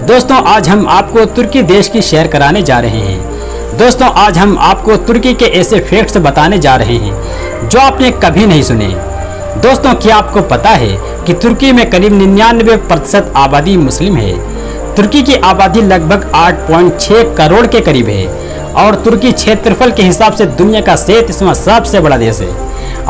दोस्तों आज हम आपको तुर्की देश की सैर कराने जा रहे हैं। दोस्तों आज हम आपको तुर्की के ऐसे फैक्ट्स बताने जा रहे हैं जो आपने कभी नहीं सुने। दोस्तों क्या आपको पता है कि तुर्की में करीब 99% आबादी मुस्लिम है। तुर्की की आबादी लगभग 8.6 करोड़ के करीब है और तुर्की क्षेत्रफल के हिसाब से दुनिया का 37वां सबसे बड़ा देश है।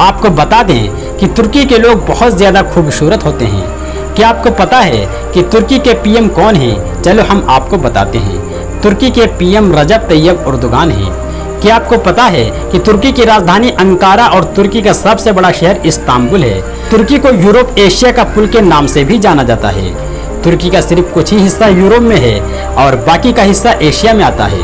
आपको बता दें कि तुर्की के लोग बहुत ज़्यादा खूबसूरत होते हैं। क्या आपको पता है कि तुर्की के पीएम कौन हैं? चलो हम आपको बताते हैं। तुर्की के पीएम रजब तैयब एर्दोगान हैं। क्या आपको पता है कि तुर्की की राजधानी अंकारा और तुर्की का सबसे बड़ा शहर इस्तांबुल है। तुर्की को यूरोप एशिया का पुल के नाम से भी जाना जाता है। तुर्की का सिर्फ कुछ ही हिस्सा यूरोप में है और बाकी का हिस्सा एशिया में आता है।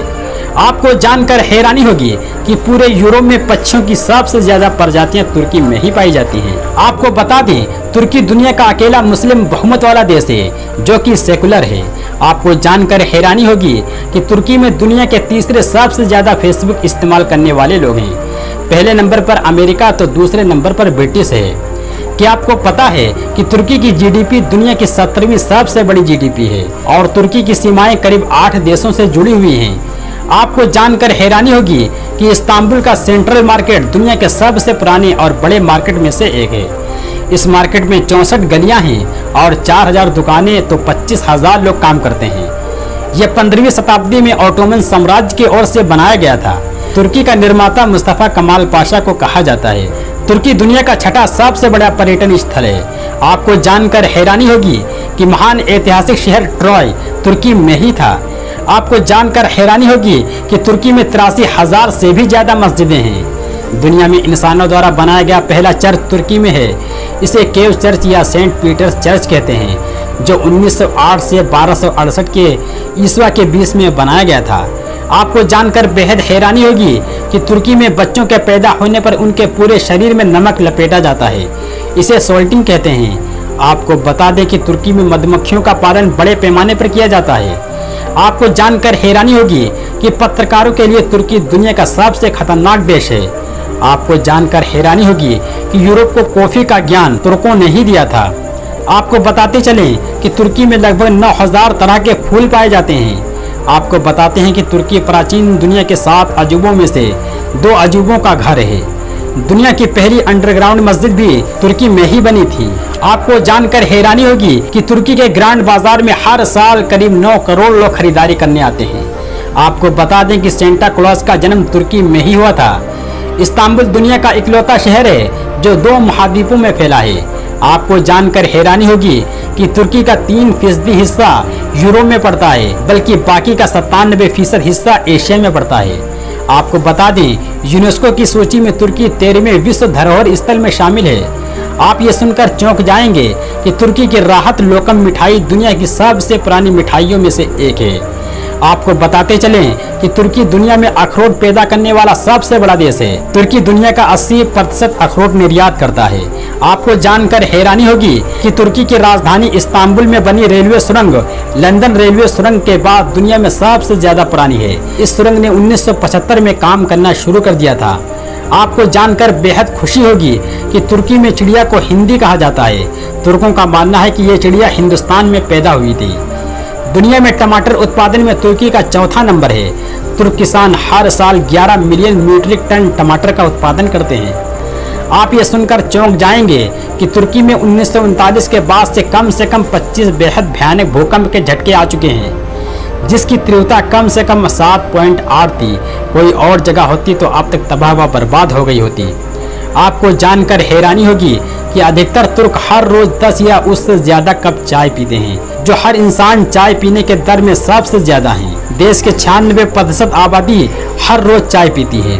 आपको जानकर हैरानी होगी कि पूरे यूरोप में पक्षियों की सबसे ज्यादा प्रजातियां तुर्की में ही पाई जाती हैं। आपको बता दें तुर्की दुनिया का अकेला मुस्लिम बहुमत वाला देश है जो कि सेकुलर है। आपको जानकर हैरानी होगी कि तुर्की में दुनिया के तीसरे सबसे ज्यादा फेसबुक इस्तेमाल करने वाले लोग हैं। पहले नंबर पर अमेरिका तो दूसरे नंबर पर ब्रिटिश है। क्या आपको पता है कि तुर्की की जीडीपी दुनिया की 17वीं सबसे बड़ी जीडीपी है और तुर्की की सीमाएं करीब 8 देशों से जुड़ी हुई हैं। आपको जानकर हैरानी होगी कि इस्तांबुल का सेंट्रल मार्केट दुनिया के सबसे पुराने और बड़े मार्केट में से एक है। इस मार्केट में 64 गलियां हैं और 4000 दुकानें तो 25,000 लोग काम करते हैं। यह 15वीं शताब्दी में ऑटोमन साम्राज्य की ओर से बनाया गया था। तुर्की का निर्माता मुस्तफा कमाल पाशा को कहा जाता है। तुर्की दुनिया का छठा सबसे बड़ा पर्यटन स्थल है। आपको जानकर हैरानी होगी कि महान ऐतिहासिक शहर ट्रॉय तुर्की में ही था। आपको जानकर हैरानी होगी कि तुर्की में 83,000 से भी ज्यादा मस्जिदें हैं। दुनिया में इंसानों द्वारा बनाया गया पहला चर्च तुर्की में है। इसे केव चर्च या सेंट पीटर्स चर्च कहते हैं जो 1908 से 1268 के ईस्वा के बीच में बनाया गया था। आपको जानकर बेहद हैरानी होगी कि तुर्की में बच्चों के पैदा होने पर उनके पूरे शरीर में नमक लपेटा जाता है। इसे सोल्टिंग कहते हैं। आपको बता दें कि तुर्की में मधुमक्खियों का पालन बड़े पैमाने पर किया जाता है। आपको जानकर हैरानी होगी कि पत्रकारों के लिए तुर्की दुनिया का सबसे खतरनाक देश है। आपको जानकर हैरानी होगी कि यूरोप को कॉफी का ज्ञान तुर्कों ने ही दिया था। आपको बताते चलें कि तुर्की में लगभग 9,000 तरह के फूल पाए जाते हैं। आपको बताते हैं कि तुर्की प्राचीन दुनिया के 7 अजूबों में से 2 अजूबों का घर है। दुनिया की पहली अंडरग्राउंड मस्जिद भी तुर्की में ही बनी थी। आपको जानकर हैरानी होगी कि तुर्की के ग्रांड बाजार में हर साल करीब 9 करोड़ लोग खरीदारी करने आते हैं। आपको बता दें कि सेंटा क्लॉज का जन्म तुर्की में ही हुआ था। इस्तांबुल दुनिया का इकलौता शहर है जो 2 महाद्वीपों में फैला है। आपको जानकर हैरानी होगी कि तुर्की का 3% हिस्सा यूरोप में पड़ता है, बल्कि बाकी का 97% हिस्सा एशिया में पड़ता है। आपको बता दें यूनेस्को की सूची में तुर्की 13वें विश्व धरोहर स्थल में शामिल है। आप ये सुनकर चौंक जाएंगे कि तुर्की की राहत लोकम मिठाई दुनिया की सबसे पुरानी मिठाइयों में से एक है। आपको बताते चलें कि तुर्की दुनिया में अखरोट पैदा करने वाला सबसे बड़ा देश है। तुर्की दुनिया का 80% अखरोट निर्यात करता है। आपको जानकर हैरानी होगी कि तुर्की की राजधानी इस्तांबुल में बनी रेलवे सुरंग लंदन रेलवे सुरंग के बाद दुनिया में सबसे ज्यादा पुरानी है। इस सुरंग ने 1975 में काम करना शुरू कर दिया था। आपको जानकर बेहद खुशी होगी कि तुर्की में चिड़िया को हिंदी कहा जाता है। तुर्कों का मानना है कि ये चिड़िया हिंदुस्तान में पैदा हुई थी। दुनिया में टमाटर उत्पादन में तुर्की का 4था नंबर है। तुर्क किसान हर साल 11 मिलियन मीट्रिक टन टमाटर का उत्पादन करते हैं। आप ये सुनकर चौंक जाएंगे कि तुर्की में 1939 के बाद से कम 25 बेहद भयानक भूकंप के झटके आ चुके हैं जिसकी तीव्रता कम से कम 7.8 थी। कोई और जगह होती तो अब तक तबाह व बर्बाद हो गई होती। आपको जानकर हैरानी होगी कि अधिकतर तुर्क हर रोज 10 या उससे ज्यादा कप चाय पीते हैं जो हर इंसान चाय पीने के दर में सबसे ज्यादा है। देश के 96% आबादी हर रोज चाय पीती है।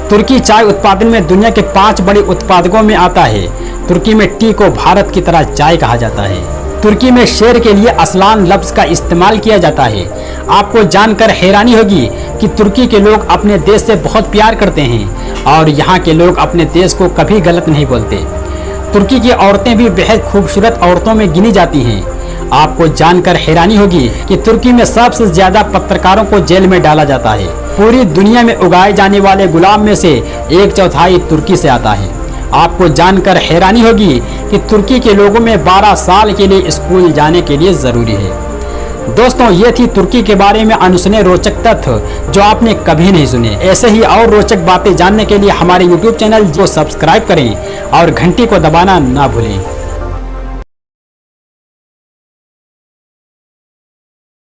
तुर्की चाय उत्पादन में दुनिया के 5 बड़े उत्पादकों में आता है। तुर्की में टी को भारत की तरह चाय कहा जाता है। तुर्की में शेर के लिए असलान लफ्ज का इस्तेमाल किया जाता है। आपको जानकर हैरानी होगी कि तुर्की के लोग अपने देश से बहुत प्यार करते हैं और यहाँ के लोग अपने देश को कभी गलत नहीं बोलते। तुर्की की औरतें भी बेहद खूबसूरत औरतों में गिनी जाती हैं। आपको जानकर हैरानी होगी कि तुर्की में सबसे ज्यादा पत्रकारों को जेल में डाला जाता है। पूरी दुनिया में उगाए जाने वाले गुलाब में से 1/4 तुर्की से आता है। आपको जानकर हैरानी होगी कि तुर्की के लोगों में 12 साल के लिए स्कूल जाने के लिए जरूरी है। दोस्तों ये थी तुर्की के बारे में अनसुने रोचक तथ्य जो आपने कभी नहीं सुने। ऐसे ही और रोचक बातें जानने के लिए हमारे YouTube चैनल को सब्सक्राइब करें और घंटी को दबाना ना भूलें।